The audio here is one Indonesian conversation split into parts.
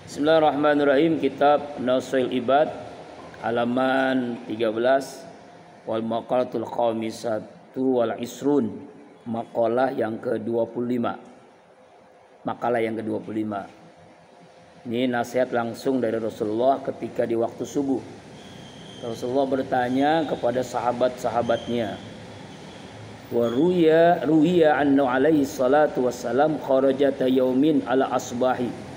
Bismillahirrahmanirrahim. Kitab Nasail Ibad halaman 13 wal maqalatul khamisatu wal isrun, makalah yang ke-25. Makalah yang ke-25. Ini nasihat langsung dari Rasulullah ketika di waktu subuh. Rasulullah bertanya kepada sahabat-sahabatnya. Wa ruya anna alaihi salatu wassalam kharajata yaumin ala asbahi.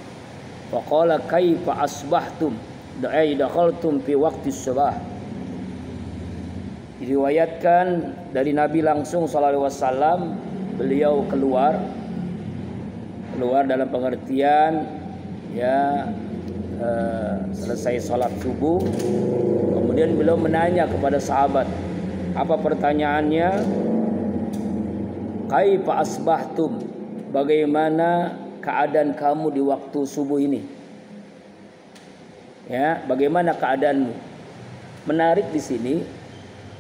Faqala kaifa asbahtum dakhaltum fi waqti subah. Diriwayatkan dari Nabi langsung sallallahu alaihi wasallam, beliau keluar dalam pengertian selesai salat subuh, kemudian beliau menanya kepada sahabat. Apa pertanyaannya? Kaifa asbahtum, bagaimana keadaan kamu di waktu subuh ini? Ya, bagaimana keadaanmu? Menarik di sini,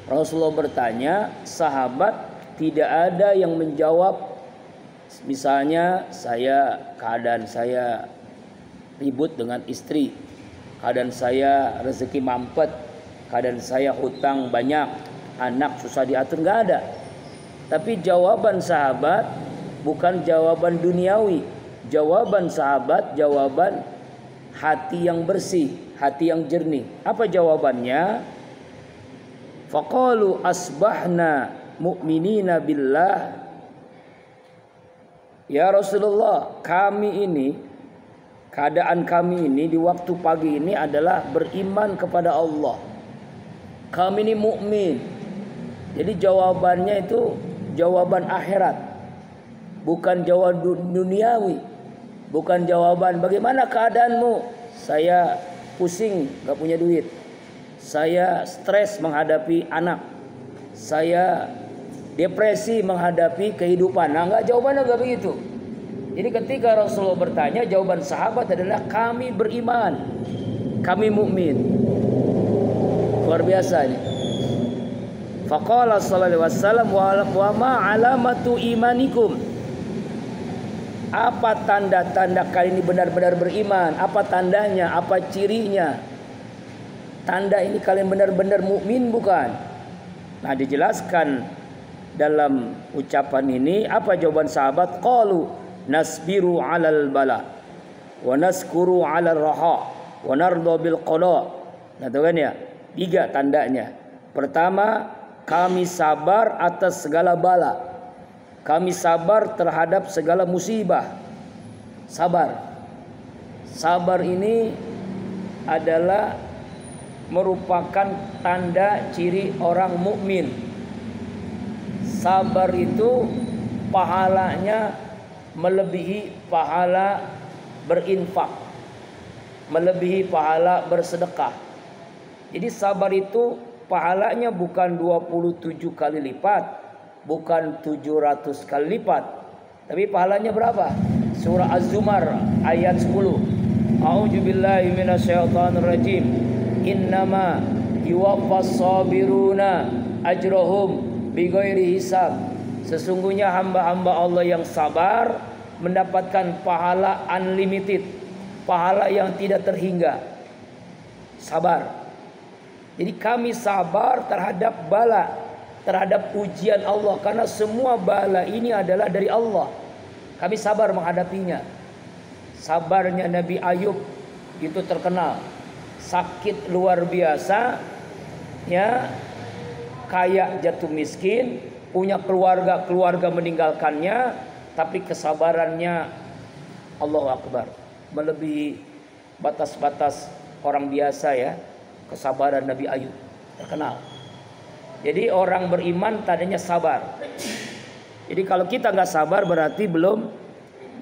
Rasulullah bertanya, sahabat tidak ada yang menjawab. Misalnya keadaan saya ribut dengan istri, keadaan saya rezeki mampet, keadaan saya hutang banyak, anak susah diatur, nggak ada. Tapi jawaban sahabat bukan jawaban duniawi. Jawaban sahabat, jawaban hati yang bersih, hati yang jernih. Apa jawabannya? Faqalu asbahna mu'minina billah. Ya Rasulullah, keadaan kami ini di waktu pagi ini adalah beriman kepada Allah. Kami ini mukmin. Jadi jawabannya itu jawaban akhirat, bukan jawaban duniawi. Bukan jawaban bagaimana keadaanmu? Saya pusing, gak punya duit. Saya stres menghadapi anak. Saya depresi menghadapi kehidupan. Nah, jawabannya gak begitu. Jadi ketika Rasulullah bertanya, jawaban sahabat adalah kami beriman, kami mukmin. Luar biasa ini. Faqala sallallahu alaihi wasallam wa ma alamatu imanikum. Apa tanda-tanda kalian ini benar-benar beriman? Apa tandanya? Apa cirinya? Tanda ini kalian benar-benar mukmin bukan? Nah, dijelaskan dalam ucapan ini apa jawaban sahabat? Qalu nasbiru 'alal bala wa naskuru 'alal raha wa narda bil qada. Nah, tahu kan ya? 3 tandanya. Pertama, kami sabar atas segala bala. Kami sabar terhadap segala musibah. Sabar. Sabar ini adalah merupakan tanda ciri orang mukmin. Sabar itu pahalanya melebihi pahala berinfak, melebihi pahala bersedekah. Jadi sabar itu pahalanya bukan 27 kali lipat, bukan 700 kali lipat, tapi pahalanya berapa? Surah Az-Zumar ayat 10. A'udzubillahi minasyaitonir rajim. Innama yuwaffas sabiruna ajrahum bighairi hisab. Sesungguhnya hamba-hamba Allah yang sabar mendapatkan pahala unlimited, pahala yang tidak terhingga. Sabar. Jadi kami sabar terhadap bala, terhadap ujian Allah, karena semua bala ini adalah dari Allah. Kami sabar menghadapinya. Sabarnya Nabi Ayub itu terkenal. Sakit luar biasa, ya, kaya jatuh miskin, punya keluarga meninggalkannya, tapi kesabarannya Allahu Akbar, melebihi batas-batas orang biasa ya. Kesabaran Nabi Ayub terkenal. Jadi orang beriman tandanya sabar. Jadi kalau kita nggak sabar berarti belum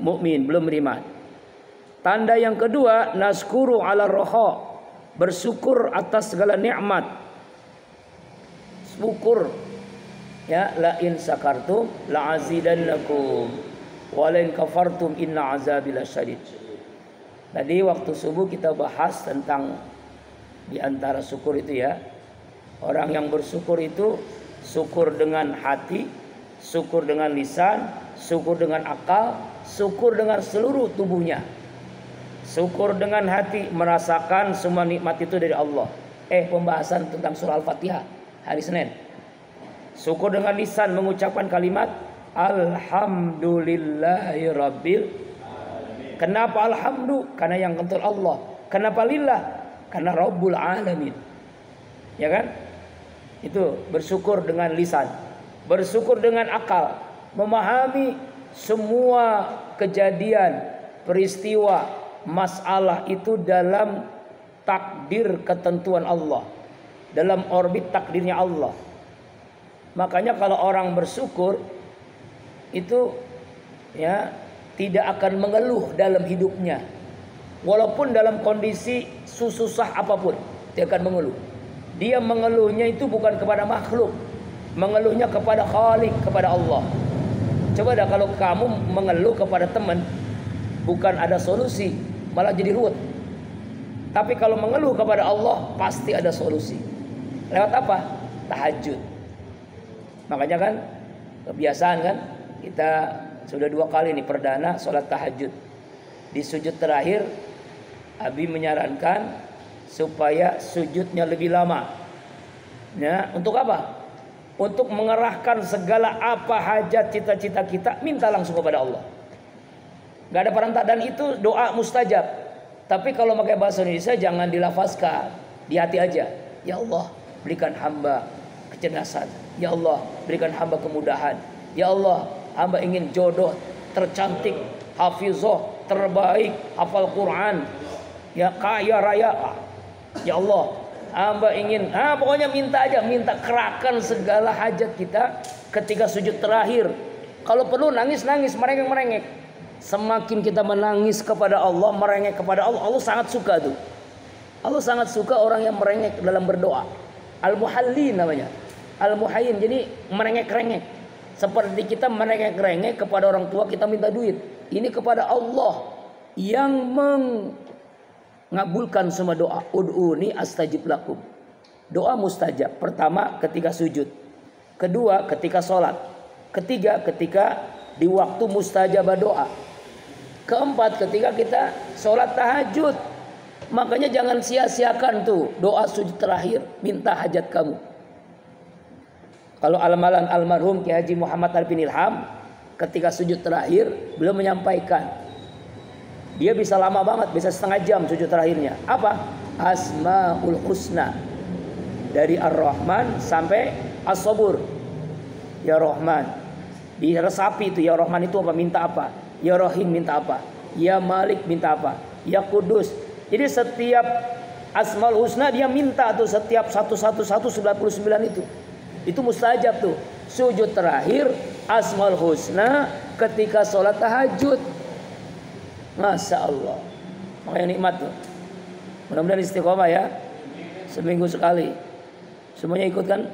mukmin, belum beriman. Tanda yang kedua, naskuru ala roha, bersyukur atas segala nikmat. Syukur, ya, la in sakartum la azidannakum wa la in kafartum inna azabi lasyadid. Tadi waktu subuh kita bahas tentang di antara syukur itu ya. Orang yang bersyukur itu syukur dengan hati, syukur dengan lisan, syukur dengan akal, syukur dengan seluruh tubuhnya. Syukur dengan hati, merasakan semua nikmat itu dari Allah. Pembahasan tentang surah Al-Fatihah hari Senin. Syukur dengan lisan, mengucapkan kalimat Alhamdulillahirabbil. Kenapa alhamdulillah? Karena yang kental Allah. Kenapa lillah? Karena Rabbul Alamin. Ya kan? Itu bersyukur dengan lisan. Bersyukur dengan akal, memahami semua kejadian, peristiwa, masalah itu dalam takdir ketentuan Allah, dalam orbit takdirnya Allah. Makanya kalau orang bersyukur itu ya tidak akan mengeluh dalam hidupnya, walaupun dalam kondisi susah apapun dia akan mengeluh. Dia mengeluhnya itu bukan kepada makhluk, mengeluhnya kepada Khalik, kepada Allah. Coba dah kalau kamu mengeluh kepada teman, bukan ada solusi, malah jadi ruwet. Tapi kalau mengeluh kepada Allah, pasti ada solusi. Lewat apa? Tahajud. Makanya kan kebiasaan kan, kita sudah 2 kali nih perdana sholat tahajud. Di sujud terakhir Abi menyarankan supaya sujudnya lebih lama. Ya, untuk apa? Untuk mengerahkan segala apa hajat cita-cita kita, minta langsung kepada Allah. Gak ada perantara, dan itu doa mustajab. Tapi kalau pakai bahasa Indonesia jangan dilafazkan, di hati aja. Ya Allah, berikan hamba kecerdasan. Ya Allah, berikan hamba kemudahan. Ya Allah, hamba ingin jodoh tercantik, hafizah terbaik, hafal Quran, ya kaya raya. Ya Allah, hamba ingin, pokoknya minta aja, minta kerahkan segala hajat kita ketika sujud terakhir. Kalau perlu nangis-nangis, merengek-merengek. Semakin kita menangis kepada Allah, merengek kepada Allah, Allah sangat suka tuh. Allah sangat suka orang yang merengek dalam berdoa. Al-Muhallin namanya. Al-Muhayyin, jadi merengek-rengek. Seperti kita merengek-rengek kepada orang tua kita minta duit. Ini kepada Allah yang mengabulkan semua doa. Ud'uni astajib lakum. Doa mustajab. Pertama ketika sujud. Kedua ketika sholat. Ketiga ketika di waktu mustajabah doa. Keempat ketika kita sholat tahajud. Makanya jangan sia-siakan tuh doa sujud terakhir, minta hajat kamu. Kalau almarhum Ki Haji Muhammad Arifin Ilham ketika sujud terakhir beliau menyampaikan, dia bisa lama banget, bisa setengah jam sujud terakhirnya. Apa? Asmaul Husna, dari Ar-Rahman sampai As-Sabur. Ya Rahman, diresapi itu. Ya Rahman itu apa? Minta apa? Ya Rahim minta apa? Ya Malik minta apa? Ya Kudus. Jadi setiap Asmaul Husna dia minta tuh, setiap 199 itu. Itu mustajab tuh. Sujud terakhir Asmaul Husna ketika sholat tahajud. Masya Allah. Makanya nikmat tuh. Mudah-mudahan istiqomah ya. Seminggu sekali. Semuanya ikut kan?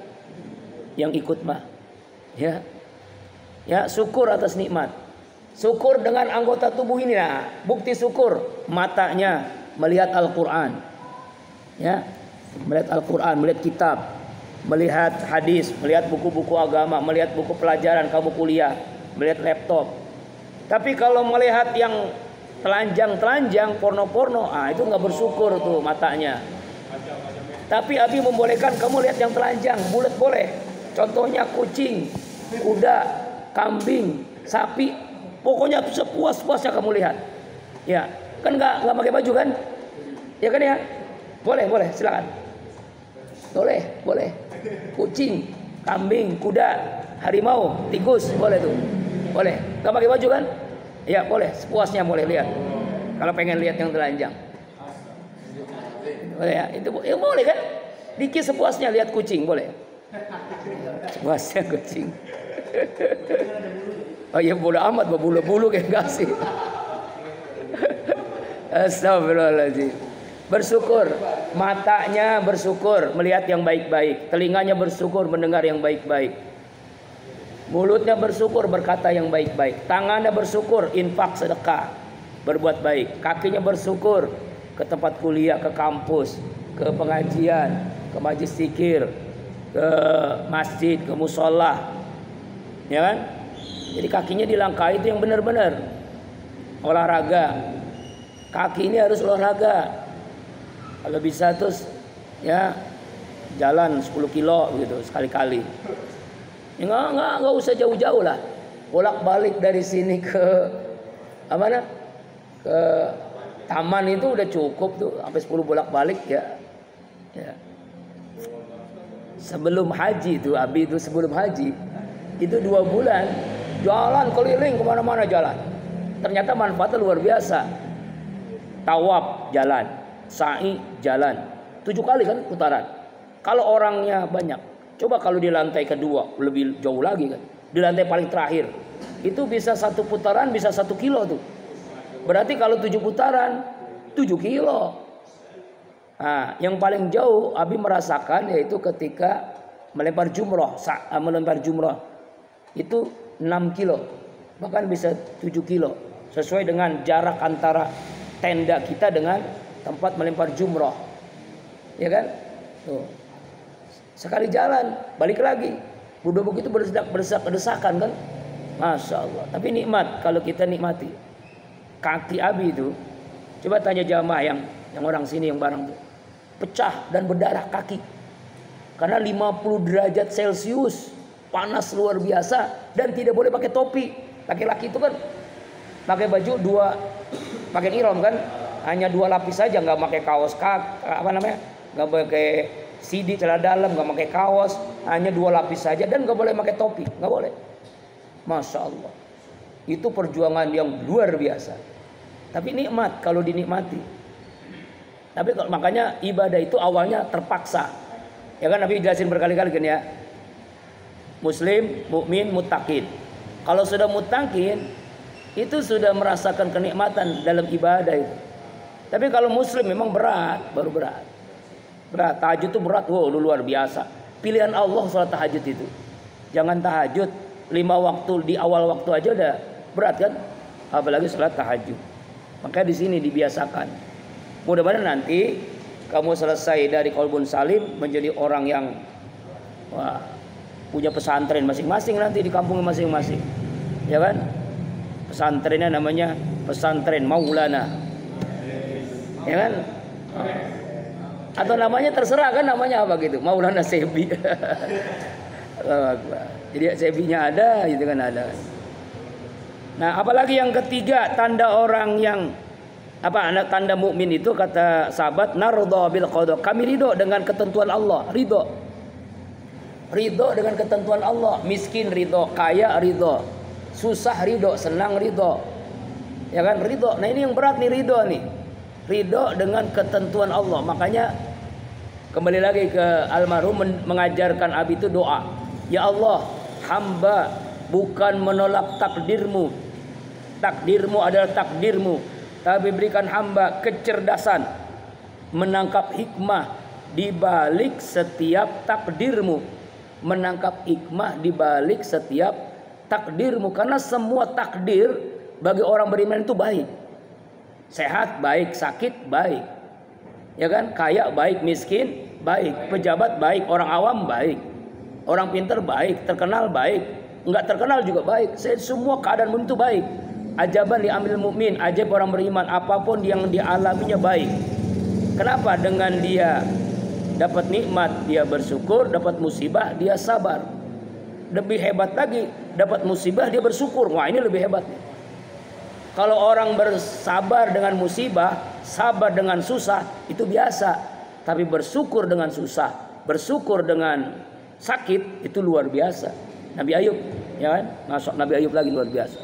Yang ikut mah. Ya. Ya, syukur atas nikmat. Syukur dengan anggota tubuh ini. Nah, bukti syukur, matanya melihat Al-Quran, ya, melihat Al-Quran, melihat kitab, melihat hadis, melihat buku-buku agama, melihat buku pelajaran kamu kuliah, melihat laptop. Tapi kalau melihat yang telanjang-telanjang, porno-porno, itu nggak bersyukur tuh matanya. Tapi Abi membolehkan kamu lihat yang telanjang, bulat boleh. Contohnya kucing, kuda, kambing, sapi. Pokoknya sepuas-puasnya kamu lihat. Ya, kan nggak pakai baju kan? Ya kan ya? Boleh, silakan. Boleh. Kucing, kambing, kuda, harimau, tikus, boleh tuh. Boleh. Nggak pakai baju kan? Ya, boleh. Sepuasnya boleh lihat. Kalau pengen lihat yang telanjang. Boleh ya? Itu ya boleh kan? Dikit sepuasnya lihat kucing, boleh. Sepuasnya kucing. Oh ya bodo amat, bulu kayak kasih. Astagfirullahaladzim. Bersyukur, matanya bersyukur melihat yang baik-baik, telinganya bersyukur mendengar yang baik-baik, mulutnya bersyukur berkata yang baik-baik, tangannya bersyukur infak sedekah, berbuat baik, kakinya bersyukur ke tempat kuliah, ke kampus, ke pengajian, ke majlis zikir, ke masjid, ke musola, ya kan? Jadi kakinya dilangkahi itu yang benar-benar olahraga. Kaki ini harus olahraga. Kalau bisa terus ya jalan 10 kilo gitu sekali-kali. Ya enggak usah jauh-jauh lah. Bolak-balik dari sini ke mana? Ke taman itu udah cukup tuh, sampai 10 bolak-balik ya. Ya. Sebelum haji itu, Abi itu sebelum haji itu 2 bulan jalan keliling kemana-mana jalan. Ternyata manfaatnya luar biasa. Tawaf jalan, sa'i jalan, 7 kali kan putaran. Kalau orangnya banyak, coba kalau di lantai kedua lebih jauh lagi kan. Di lantai paling terakhir itu bisa 1 putaran bisa 1 kilo tuh. Berarti kalau 7 putaran 7 kilo. Nah, yang paling jauh Abi merasakan yaitu ketika melempar jumroh. Melempar jumroh itu 6 kilo, bahkan bisa 7 kilo. Sesuai dengan jarak antara tenda kita dengan tempat melempar jumroh. Ya kan? Tuh. Sekali jalan, balik lagi. Udah begitu berdesak-desakan kan? Masya Allah. Tapi nikmat kalau kita nikmati. Kaki Abi itu, coba tanya jamaah yang orang sini yang bareng tuh. Pecah dan berdarah kaki. Karena 50 derajat Celcius, panas luar biasa dan tidak boleh pakai topi. Laki-laki itu kan pakai baju 2, pakai ihram kan, hanya 2 lapis saja, nggak pakai kaos nggak pakai CD celana dalam, nggak pakai kaos, hanya 2 lapis saja dan nggak boleh pakai topi, nggak boleh. Masya Allah, itu perjuangan yang luar biasa. Tapi nikmat kalau dinikmati. Tapi makanya ibadah itu awalnya terpaksa. Ya kan Nabi jelasin berkali-kali kan ya. Muslim, mukmin, muttaqin. Kalau sudah muttaqin itu sudah merasakan kenikmatan dalam ibadah itu. Tapi kalau muslim memang berat, baru berat. Berat, tahajud itu berat, luar biasa. Pilihan Allah salat tahajud itu. Jangan tahajud 5 waktu di awal waktu aja udah berat kan? Apalagi salat tahajud. Makanya di sini dibiasakan. Mudah-mudahan nanti kamu selesai dari qalbun salim menjadi orang yang punya pesantren masing-masing nanti di kampung masing-masing. Ya kan? Pesantrennya namanya pesantren Maulana. Ya kan? Atau namanya terserah kan, namanya apa gitu, Maulana Sebi. Jadi Sebinya ada, gitu kan ada. Nah, apalagi yang ketiga tanda orang yang tanda mukmin itu kata sahabat, nardo bil qada, kami ridho dengan ketentuan Allah, ridho dengan ketentuan Allah, miskin ridho, kaya ridho, susah ridho, senang ridho, ya kan, ridho. Nah ini yang berat nih, ridho dengan ketentuan Allah. Makanya kembali lagi ke almarhum mengajarkan Abi itu doa, ya Allah, hamba bukan menolak takdirmu, takdirmu adalah takdirmu, tapi berikan hamba kecerdasan menangkap hikmah di balik setiap takdirmu, menangkap hikmah di balik setiap takdirmu. Karena semua takdir bagi orang beriman itu baik. Sehat baik, sakit baik, ya kan, kaya baik, miskin baik, pejabat baik, orang awam baik, orang pintar baik, terkenal baik, enggak terkenal juga baik. Semua keadaan itu baik. Ajaban diambil mukmin, ajaib orang beriman, apapun yang dialaminya baik. Kenapa? Dengan dia dapat nikmat dia bersyukur, dapat musibah dia sabar. Lebih hebat lagi, dapat musibah dia bersyukur. Wah, ini lebih hebat. Kalau orang bersabar dengan musibah, sabar dengan susah, itu biasa. Tapi bersyukur dengan susah, bersyukur dengan sakit, itu luar biasa. Nabi Ayub, ya kan? Masuk Nabi Ayub lagi luar biasa.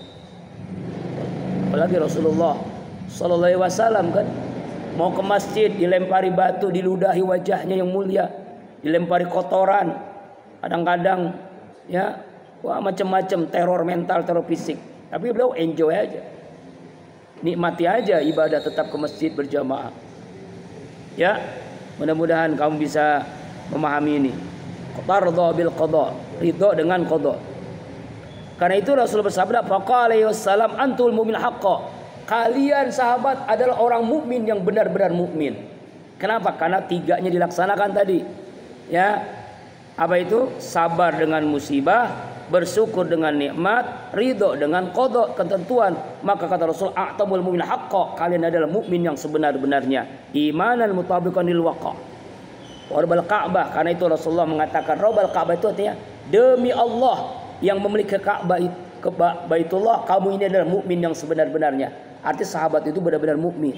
Apalagi Rasulullah Sallallahu Alaihi Wasallam kan, mau ke masjid dilempari batu, diludahi wajahnya yang mulia, dilempari kotoran, kadang-kadang ya, macam-macam teror mental, teror fisik. Tapi beliau enjoy aja, nikmati aja ibadah, tetap ke masjid berjamaah. Ya, mudah-mudahan kamu bisa memahami ini. Tardha bil qada, ridho dengan qada. Karena itu Rasul bersabda, faqala alaihi wasallam antul mu'min haqqo. Kalian sahabat adalah orang mukmin yang benar-benar mukmin. Kenapa? Karena 3-nya dilaksanakan tadi. Ya. Apa itu? Sabar dengan musibah, bersyukur dengan nikmat, ridho dengan qada ketentuan. Maka kata Rasul, a'tamul mu'min haqqa, kalian adalah mukmin yang sebenar-benarnya. Imanan mutabiqan lil waqa. Rabbal Ka'bah, karena itu Rasulullah mengatakan Rabbal Ka'bah itu artinya demi Allah yang memiliki Ka'bah ke Baitullah, kamu ini adalah mukmin yang sebenar-benarnya. Arti sahabat itu benar-benar mukmin.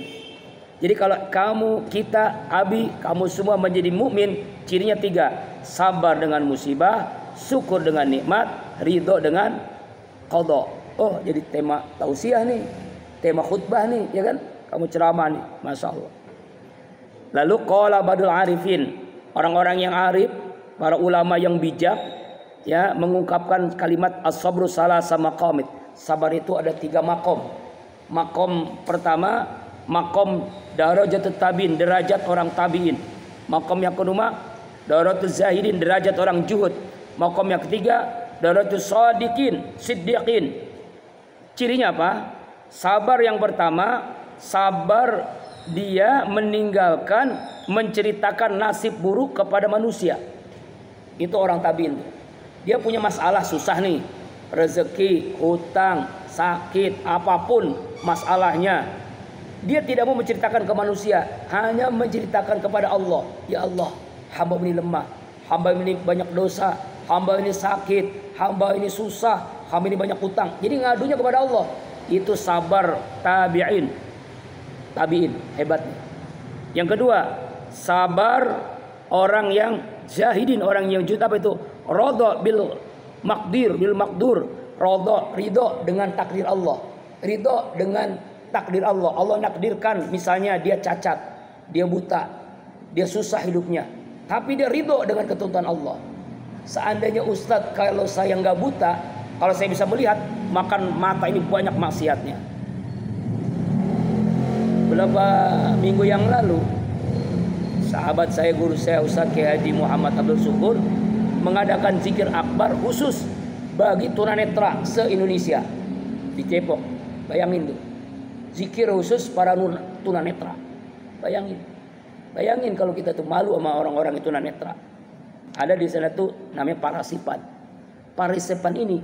Jadi kalau kamu, kita, Abi, kamu semua menjadi mukmin, cirinya 3. Sabar dengan musibah, syukur dengan nikmat, ridho dengan qada. Oh, jadi tema tausiah nih, tema khutbah nih, ya kan? Kamu ceramah nih, Masya Allah. Lalu qala badul arifin, orang-orang yang arif, para ulama yang bijak, ya, mengungkapkan kalimat as-sabru salasa maqamit. Sabar itu ada 3 makom. Makom pertama, makom darajatut tabiin, derajat orang tabiin. Makom yang kedua, darajatuz zahidin, derajat orang juhud. Makom yang ketiga, darajatuz shadiqin, siddiqin. Cirinya apa? Sabar yang pertama, sabar dia meninggalkan menceritakan nasib buruk kepada manusia. Itu orang tabiin. Dia punya masalah susah nih, rezeki, hutang, sakit, apapun masalahnya, dia tidak mau menceritakan ke manusia, hanya menceritakan kepada Allah. Ya Allah, hamba ini lemah, hamba ini banyak dosa, hamba ini sakit, hamba ini susah, hamba ini banyak hutang. Jadi ngadunya kepada Allah. Itu sabar tabi'in, hebatnya. Yang kedua, sabar orang yang zahidin, orang yang juta. Apa itu? Ridho bil makdur, ridho dengan takdir Allah, ridho dengan takdir Allah. Allah nakdirkan misalnya dia cacat, dia buta, dia susah hidupnya, tapi dia ridho dengan ketentuan Allah. Seandainya Ustadz, kalau saya nggak buta, kalau saya bisa melihat, makan mata ini banyak maksiatnya. Beberapa minggu yang lalu, sahabat saya, guru saya, Ustadz Kiai Haji Muhammad Abdul Syukur, mengadakan zikir akbar khusus bagi tunanetra se-Indonesia di Depok. Bayangin tuh, zikir khusus para tunanetra. Bayangin kalau kita tuh malu sama orang-orang itu tunanetra. Ada di sana tuh namanya Parasipan. Parasipan ini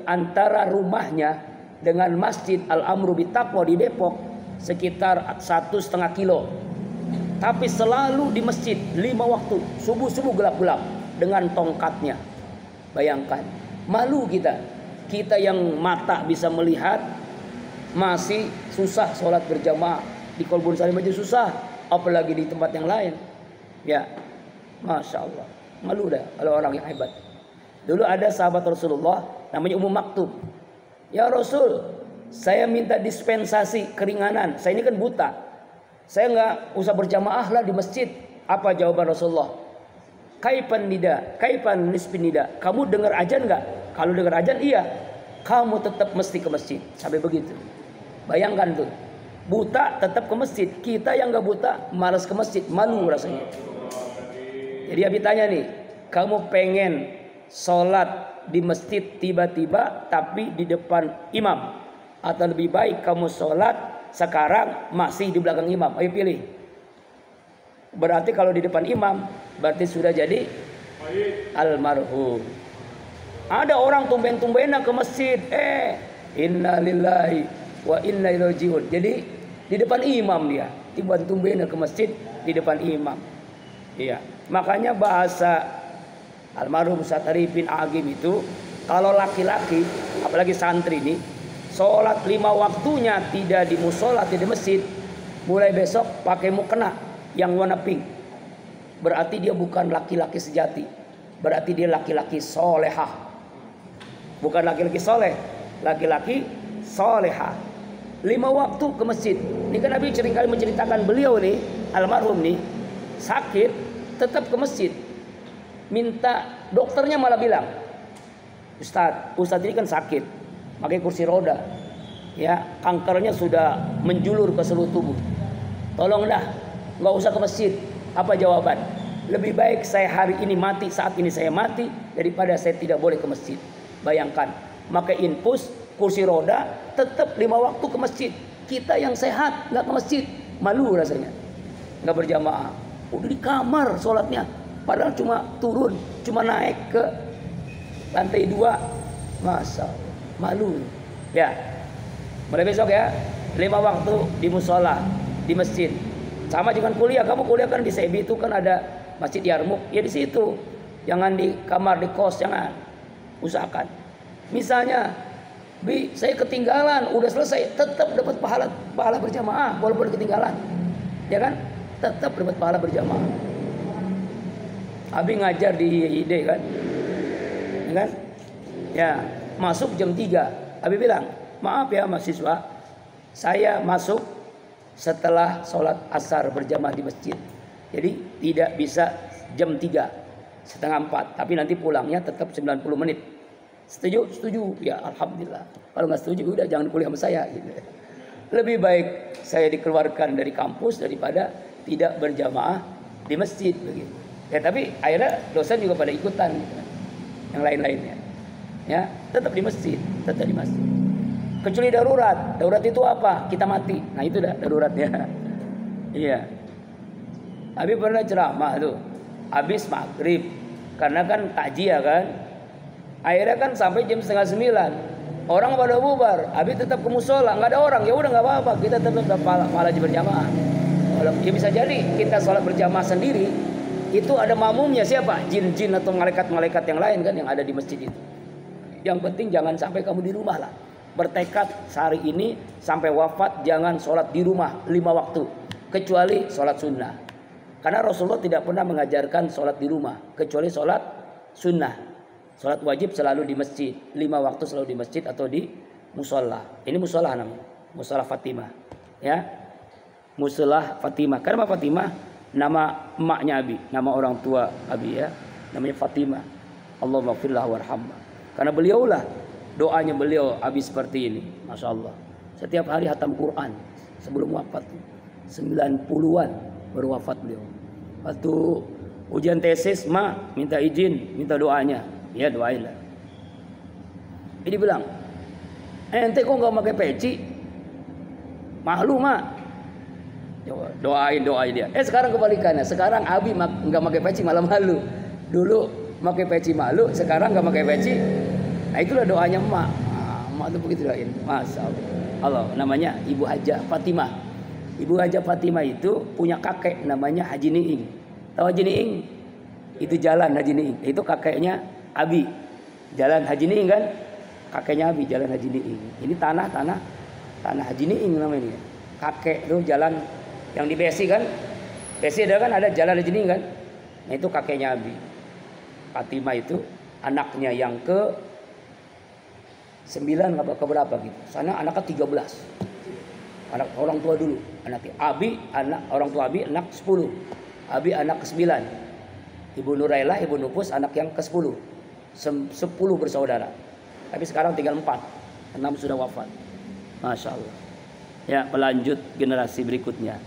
antara rumahnya dengan Masjid Al-Amru Bitaqwa di Depok sekitar 1,5 kilo. Tapi selalu di masjid 5 waktu, subuh-subuh gelap-gelap dengan tongkatnya. Bayangkan, malu kita yang mata bisa melihat masih susah sholat berjamaah. Di Kolbun Salim aja susah, apalagi di tempat yang lain. Ya, Masya Allah, malu dah kalau orang yang hebat. Dulu ada sahabat Rasulullah namanya Ummu Maktum. Ya Rasul, saya minta dispensasi keringanan, saya ini kan buta, saya nggak usah berjamaah lah di masjid. Apa jawaban Rasulullah? Kaipan nisbin nida. Kamu dengar azan nggak? Kalau dengar azan iya, kamu tetap mesti ke masjid. Sampai begitu. Bayangkan tuh, buta tetap ke masjid. Kita yang nggak buta malas ke masjid, malu rasanya. Jadi Abi tanya nih, kamu pengen sholat di masjid tiba-tiba tapi di depan imam, atau lebih baik kamu sholat sekarang masih di belakang imam? Ayo pilih. Berarti kalau di depan imam berarti sudah jadi almarhum. Ada orang tumben-tumbenan ke masjid, inna lillahi wa inna ilaihi rajiun. Jadi di depan imam dia, tumben-tumbenan ke masjid di depan imam. Iya, makanya bahasa almarhum Ustaz Arifin Agim itu, kalau laki-laki apalagi santri nih, sholat 5 waktunya tidak di musola, tidak di masjid, mulai besok pakai mukena yang warna pink, berarti dia bukan laki-laki sejati, berarti dia laki-laki solehah. Bukan laki-laki soleh, laki-laki solehah. 5 waktu ke masjid. Ini kan Nabi seringkali menceritakan beliau nih, almarhum nih, sakit tetap ke masjid. Minta, dokternya malah bilang, Ustadz ini kan sakit, pakai kursi roda, ya, kankernya sudah menjulur ke seluruh tubuh, tolonglah nggak usah ke masjid. Apa jawaban? Lebih baik saya hari ini mati, saat ini saya mati, daripada saya tidak boleh ke masjid. Bayangkan, maka infus kursi roda tetap 5 waktu ke masjid. Kita yang sehat nggak ke masjid, malu rasanya, nggak berjamaah. Udah di kamar sholatnya, Padahal cuma turun, cuma naik ke lantai 2. Masa malu. Ya. Mulai besok ya, 5 waktu di musola, di masjid. Sama dengan kuliah, kamu kuliah kan di SEBI itu kan ada Masjid Yarmuk, ya di situ. Jangan di kamar, di kos, jangan. Usahakan. Misalnya, Bi, saya ketinggalan, udah selesai, tetap dapat pahala berjamaah walaupun ketinggalan. Ya kan? Tetap dapat pahala berjamaah. Abi ngajar di IID kan? Ya kan? Ya, masuk jam 3. Abi bilang, "Maaf ya mahasiswa, saya masuk setelah sholat asar berjamaah di masjid. Jadi tidak bisa jam 3, setengah 4. Tapi nanti pulangnya tetap 90 menit. Setuju? Setuju. Ya alhamdulillah. Kalau nggak setuju udah jangan kuliah sama saya. Gitu. Lebih baik saya dikeluarkan dari kampus daripada tidak berjamaah di masjid. Begitu. Ya tapi akhirnya dosen juga pada ikutan. Gitu. Yang lain-lainnya. Ya tetap di masjid. Tetap di masjid. Kecuali darurat. Darurat itu apa? Kita mati. Nah itu dah daruratnya. Iya. Abi pernah ceramah tuh. Habis maghrib. Karena kan takjiah kan. Akhirnya kan sampai jam 8:30. Orang pada bubar. Abi tetap ke musola. Nggak ada orang. Ya udah nggak apa-apa. Kita tetap pahala berjamaah. Ya bisa jadi kita sholat berjamaah sendiri. Itu ada makmumnya siapa? Jin-jin atau malaikat-malaikat yang lain kan yang ada di masjid itu. Yang penting jangan sampai kamu di rumah lah. Bertekad sehari ini sampai wafat jangan sholat di rumah 5 waktu kecuali sholat sunnah. Karena Rasulullah tidak pernah mengajarkan sholat di rumah kecuali sholat sunnah. Sholat wajib selalu di masjid, 5 waktu selalu di masjid atau di musola. Ini musola namanya, musola Fatimah. Ya, musola Fatimah. Karena Fatimah nama emaknya Abi, nama orang tua Abi ya, namanya Fatimah. Allahumma firlah warhamha. Karena beliaulah doanya beliau habis seperti ini. Masya Allah. Setiap hari hatam Quran. Sebelum wafat 90-an baru wafat beliau. Waktu ujian tesis minta izin, minta doanya. Ya doain lah. Ini bilang, ente kok gak pakai peci? Malu doain dia. Sekarang kebalikannya. Sekarang Abi gak pakai peci malah malu. Dulu pakai peci malu, sekarang gak pakai peci. Nah itulah doanya emak. Emak tuh begitu doain. Masya Allah. Namanya Ibu Hajah Fatimah. Ibu Hajah Fatimah itu punya kakek namanya Haji Niing. Tahu Haji Niing? Itu jalan Haji Niing. Itu kakeknya Abi. Jalan Haji Niing kan? Kakeknya Abi jalan Haji Niing. Ini tanah Haji Niing namanya. Kakek tuh jalan yang di Besi kan? Besi ada kan ada jalan Haji Niing kan? Nah itu kakeknya Abi. Fatimah itu anaknya yang ke 9 apa ke berapa gitu. Sana anaknya 13. Anak orang tua dulu. Anaknya Abi, orang tua Abi anak 10. Abi anak ke 9. Ibu Nurailah, Ibu Nupus anak yang ke 10. 10 bersaudara. Tapi sekarang tinggal 4. 6 sudah wafat. Masya Allah. Ya, pelanjut generasi berikutnya.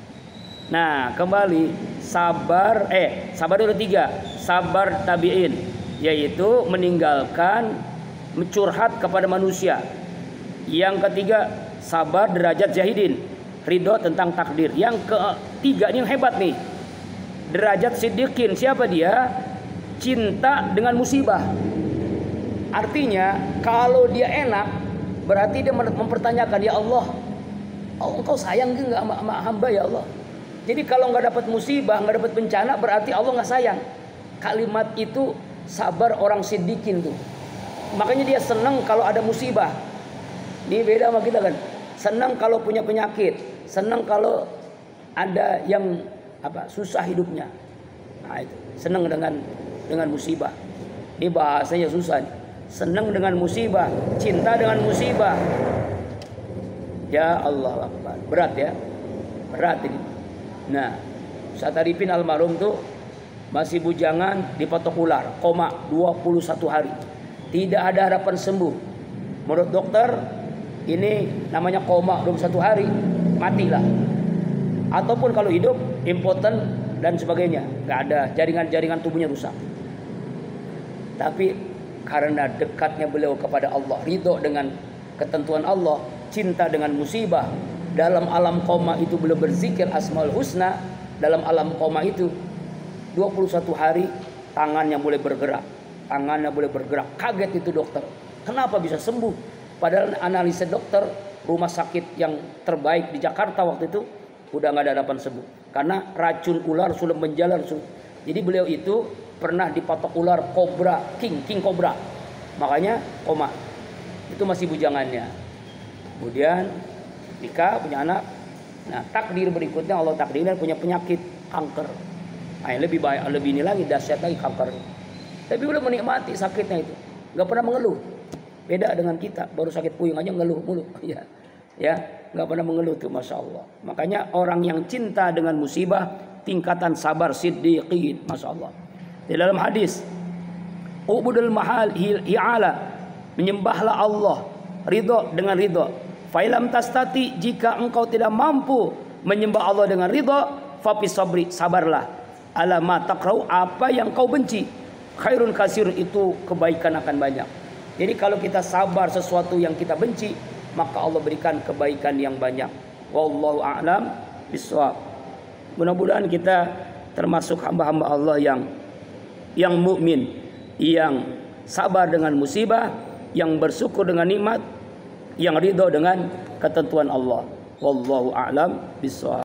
Nah, kembali sabar dulu 3. Sabar tabi'in, yaitu meninggalkan mencurhat kepada manusia. Yang ketiga, sabar derajat zahidin, ridho tentang takdir. Yang ketiga ini yang hebat nih. Derajat siddiqin, siapa dia? Cinta dengan musibah. Artinya kalau dia enak berarti dia mempertanyakan, ya Allah, engkau sayang enggak sama hamba ya Allah. Jadi kalau nggak dapat musibah, nggak dapat bencana berarti Allah nggak sayang. Kalimat itu sabar orang siddiqin tuh. Makanya dia senang kalau ada musibah. Ini beda sama kita kan. Senang kalau punya penyakit, senang kalau ada yang susah hidupnya. Nah itu senang dengan musibah. Ini bahasanya susah nih. Senang dengan musibah, cinta dengan musibah. Ya Allah Akbar. Berat ya. Berat ini. Nah, Ustaz Arifin almarhum tuh masih bujangan dipatok ular, koma 21 hari. Tidak ada harapan sembuh. Menurut dokter ini namanya koma 21 hari, matilah. Ataupun kalau hidup impoten dan sebagainya, nggak ada, jaringan-jaringan tubuhnya rusak. Tapi karena dekatnya beliau kepada Allah, ridho dengan ketentuan Allah, cinta dengan musibah, dalam alam koma itu beliau berzikir Asmaul Husna. Dalam alam koma itu 21 hari tangannya mulai bergerak. Tangannya boleh bergerak. Kaget itu dokter. Kenapa bisa sembuh? Padahal analisa dokter, rumah sakit yang terbaik di Jakarta waktu itu udah nggak ada harapan sembuh. Karena racun ular sudah menjalar. Jadi beliau itu pernah dipatok ular kobra, king kobra. Makanya koma. Itu masih bujangannya. Kemudian nikah, punya anak. Nah, takdir berikutnya Allah takdirkan punya penyakit kanker. Nah, yang lebih bahaya, lebih ini lagi dahsyat lagi kanker. Tapi udah menikmati sakitnya itu, nggak pernah mengeluh. Beda dengan kita, baru sakit puyeng aja ngeluh mulu. Ya, nggak pernah mengeluh tuh, masya Allah. Makanya orang yang cinta dengan musibah, tingkatan sabar siddiqin, masya Allah. Di dalam hadis, ubudul mahal hi'ala, menyembahlah Allah, ridho dengan ridho. Failam tastati, jika engkau tidak mampu menyembah Allah dengan ridho, fafi sabri, sabarlah. Alama takrau, apa yang kau benci. Khairun kasirun, itu kebaikan akan banyak. Jadi kalau kita sabar sesuatu yang kita benci, maka Allah berikan kebaikan yang banyak. Wallahu a'lam bishawab. Mudah-mudahan kita termasuk hamba-hamba Allah yang mukmin, yang sabar dengan musibah, yang bersyukur dengan nikmat, yang ridho dengan ketentuan Allah. Wallahu a'lam bishawab.